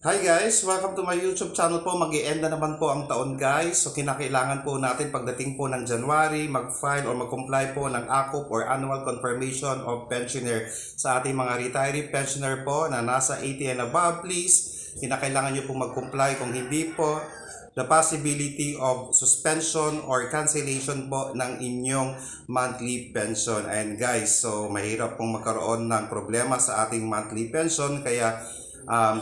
Hi guys! Welcome to my YouTube channel po. Mag-i-end na naman po ang taon guys. So kinakailangan po natin pagdating po ng January, mag-file or mag-comply po ng AKUP or Annual Confirmation of Pensioner sa ating mga retiree pensioner po na nasa 80 and above. Please, kinakailangan nyo po mag-comply. Kung hindi po, the possibility of suspension or cancellation po ng inyong monthly pension. And guys, so mahirap pong magkaroon ng problema sa ating monthly pension kaya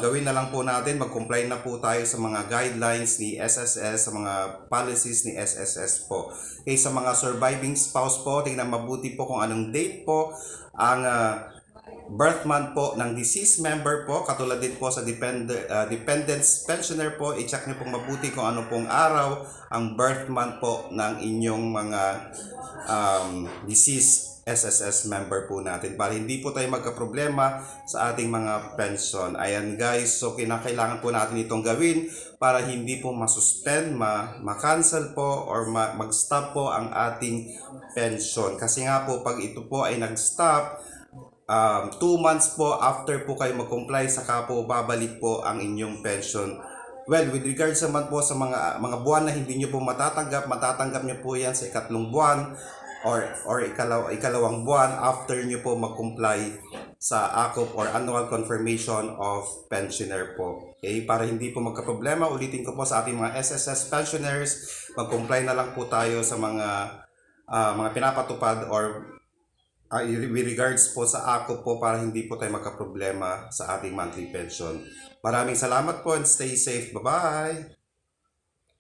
gawin na lang po natin, mag-comply na po tayo sa mga guidelines ni SSS, sa mga policies ni SSS po. Okay, sa mga surviving spouse po, tingnan mabuti po kung anong date po ang birth month po ng deceased member po, katulad din po sa dependents pensioner po, i-check nyo pong mabuti kung ano pong araw ang birth month po ng inyong mga deceased SSS member po natin para hindi po tayo magka-problema sa ating mga pension. Ayan guys, so kinakailangan po natin itong gawin para hindi po masuspend, ma-cancel po or mag-stop po ang ating pension. Kasi nga po pag ito po ay nag-stop, 2 months po after po kayo mag-comply, saka po babalik po ang inyong pension. Well, with regards naman po sa mga buwan na hindi nyo po matatanggap nyo po yan sa ikatlong buwan or ikalawang buwan after nyo po mag-comply sa AKUP or Annual Confirmation of Pensioner po. Okay? Para hindi po magka-problema, ulitin ko po sa ating mga SSS pensioners, mag-comply na lang po tayo sa mga pinapatupad or with regards po sa AKUP po para hindi po tayo magka-problema sa ating monthly pension. Maraming salamat po and stay safe. Bye-bye!